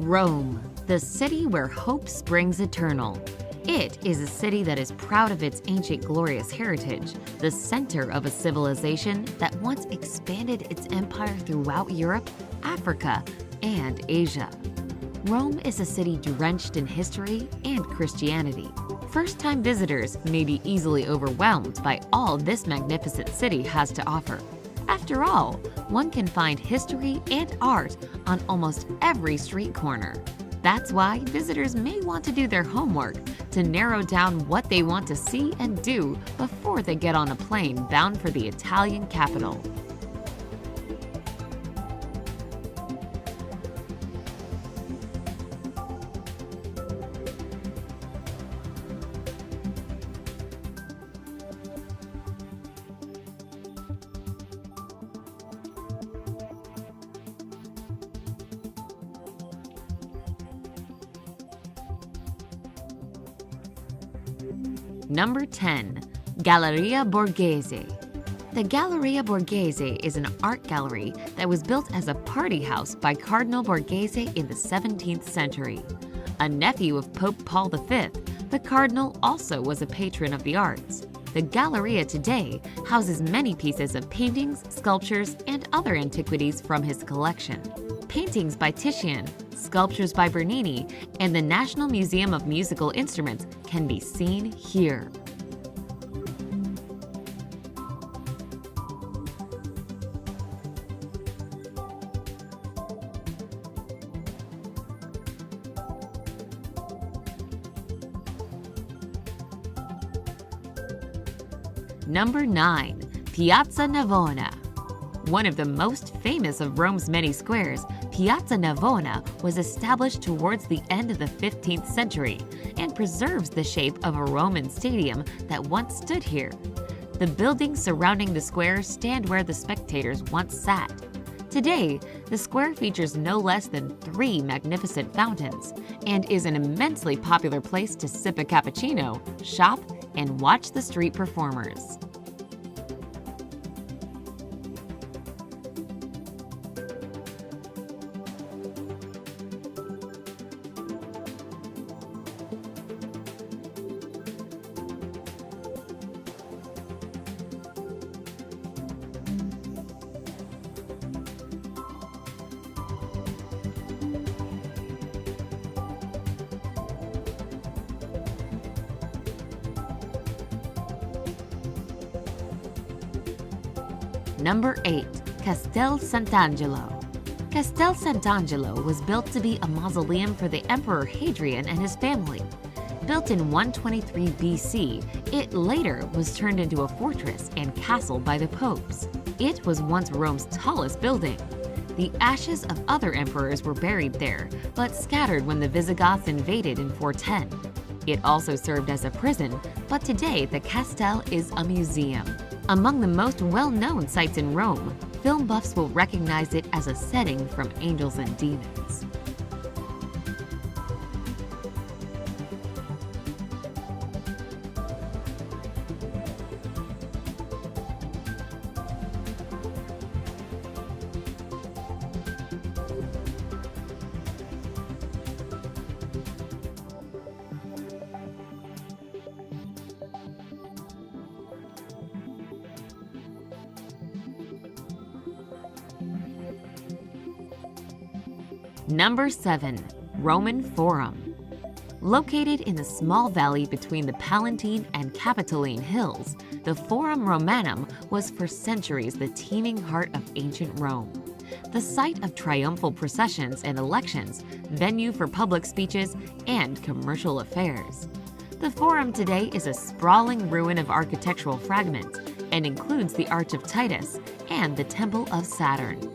Rome, the city where hope springs eternal. It is a city that is proud of its ancient glorious heritage, the center of a civilization that once expanded its empire throughout Europe, Africa, and Asia. Rome is a city drenched in history and Christianity. First-time visitors may be easily overwhelmed by all this magnificent city has to offer. After all, one can find history and art on almost every street corner. That's why visitors may want to do their homework to narrow down what they want to see and do before they get on a plane bound for the Italian capital. Number 10. Galleria Borghese. The Galleria Borghese is an art gallery that was built as a party house by Cardinal Borghese in the 17th century. A nephew of Pope Paul V, the cardinal also was a patron of the arts. The Galleria today houses many pieces of paintings, sculptures, and other antiquities from his collection. Paintings by Titian, sculptures by Bernini, and the National Museum of Musical Instruments can be seen here. Number 9. Piazza Navona. One of the most famous of Rome's many squares, Piazza Navona was established towards the end of the 15th century and preserves the shape of a Roman stadium that once stood here. The buildings surrounding the square stand where the spectators once sat. Today, the square features no less than 3 magnificent fountains and is an immensely popular place to sip a cappuccino, shop, and watch the street performers. Number 8. Castel Sant'Angelo. Castel Sant'Angelo was built to be a mausoleum for the Emperor Hadrian and his family. Built in 123 BC, it later was turned into a fortress and castle by the popes. It was once Rome's tallest building. The ashes of other emperors were buried there, but scattered when the Visigoths invaded in 410. It also served as a prison, but today the castle is a museum. Among the most well-known sites in Rome, film buffs will recognize it as a setting from Angels and Demons. Number 7. Roman Forum. Located in the small valley between the Palatine and Capitoline hills, the Forum Romanum was for centuries the teeming heart of ancient Rome. The site of triumphal processions and elections, venue for public speeches, and commercial affairs. The Forum today is a sprawling ruin of architectural fragments and includes the Arch of Titus and the Temple of Saturn.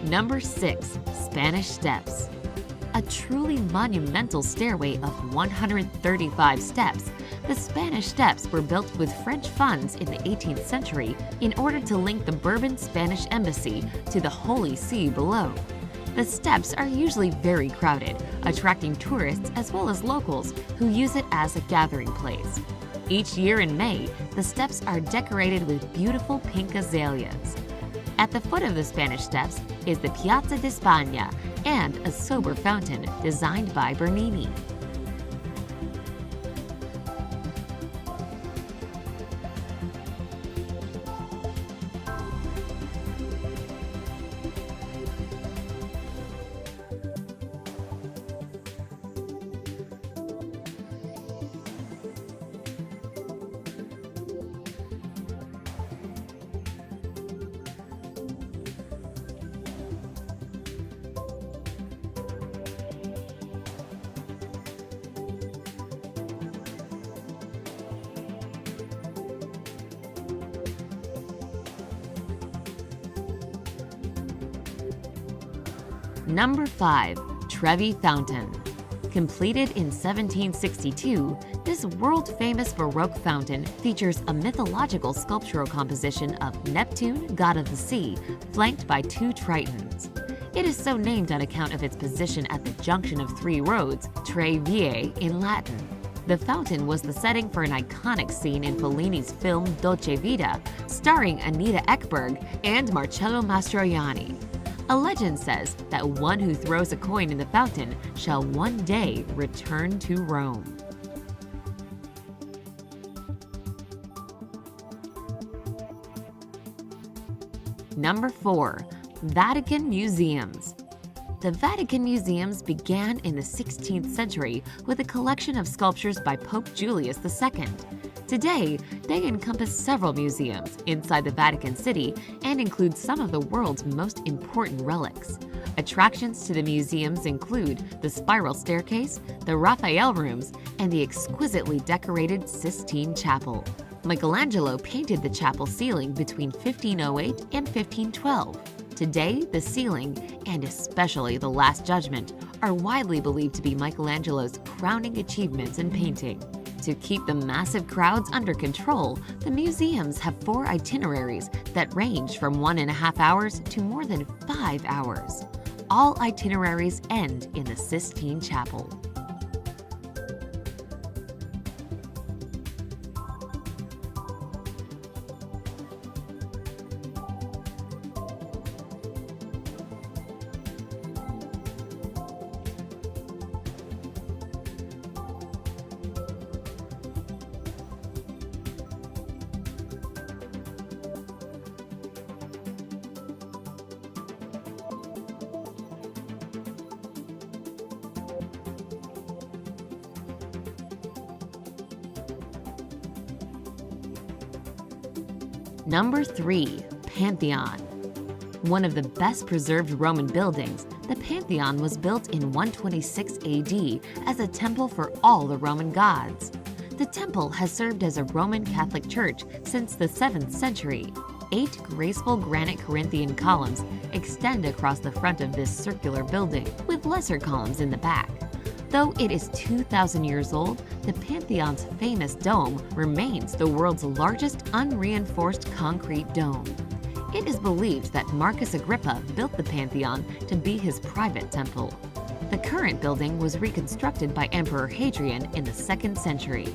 Number 6. Spanish Steps. A truly monumental stairway of 135 steps, the Spanish Steps were built with French funds in the 18th century in order to link the Bourbon Spanish embassy to the Holy See below. The steps are usually very crowded, attracting tourists as well as locals who use it as a gathering place. Each year in May, the steps are decorated with beautiful pink azaleas. At the foot of the Spanish Steps is the Piazza di Spagna and a sober fountain designed by Bernini. Number 5. Trevi Fountain. Completed in 1762, this world-famous Baroque fountain features a mythological sculptural composition of Neptune, god of the sea, flanked by 2 tritons. It is so named on account of its position at the junction of 3 roads, Tre Vie in Latin. The fountain was the setting for an iconic scene in Fellini's film Dolce Vita, starring Anita Ekberg and Marcello Mastroianni. A legend says that one who throws a coin in the fountain shall one day return to Rome. Number 4. Vatican Museums. The Vatican Museums began in the 16th century with a collection of sculptures by Pope Julius II. Today, they encompass several museums inside the Vatican City and include some of the world's most important relics. Attractions to the museums include the spiral staircase, the Raphael rooms, and the exquisitely decorated Sistine Chapel. Michelangelo painted the chapel ceiling between 1508 and 1512. Today, the ceiling, and especially the Last Judgment, are widely believed to be Michelangelo's crowning achievements in painting. To keep the massive crowds under control, the museums have 4 itineraries that range from 1.5 hours to more than 5 hours. All itineraries end in the Sistine Chapel. Number 3. Pantheon. One of the best preserved Roman buildings, the Pantheon was built in 126 AD as a temple for all the Roman gods. The temple has served as a Roman Catholic church since the 7th century. 8 graceful granite Corinthian columns extend across the front of this circular building, with lesser columns in the back. Though it is 2,000 years old, the Pantheon's famous dome remains the world's largest unreinforced concrete dome. It is believed that Marcus Agrippa built the Pantheon to be his private temple. The current building was reconstructed by Emperor Hadrian in the 2nd century.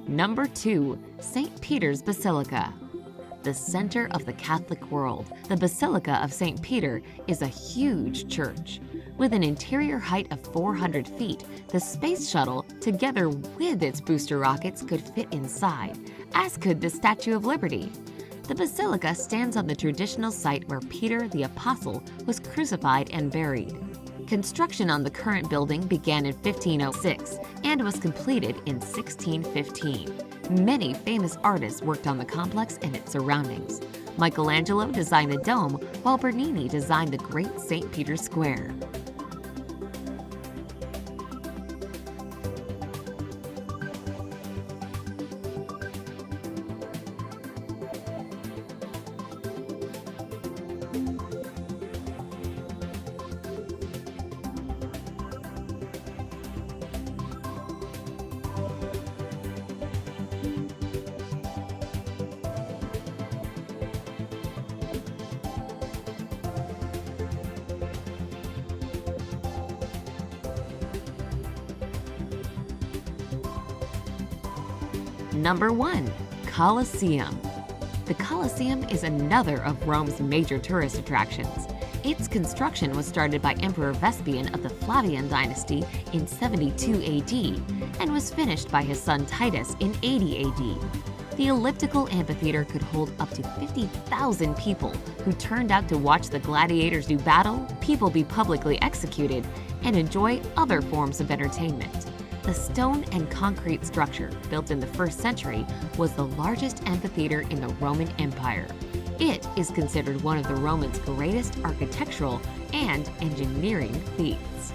Number 2. St. Peter's Basilica. the center of the Catholic world. The Basilica of St. Peter is a huge church. With an interior height of 400 feet, the space shuttle, together with its booster rockets, could fit inside, as could the Statue of Liberty. The basilica stands on the traditional site where Peter the Apostle was crucified and buried. Construction on the current building began in 1506 and was completed in 1615. Many famous artists worked on the complex and its surroundings. Michelangelo designed the dome, while Bernini designed the Great St. Peter's Square. Number 1. Colosseum. The Colosseum is another of Rome's major tourist attractions. Its construction was started by Emperor Vespasian of the Flavian dynasty in 72 AD and was finished by his son Titus in 80 AD. The elliptical amphitheater could hold up to 50,000 people who turned out to watch the gladiators do battle, people be publicly executed, and enjoy other forms of entertainment. The stone and concrete structure, built in the 1st century, was the largest amphitheater in the Roman Empire. It is considered one of the Romans' greatest architectural and engineering feats.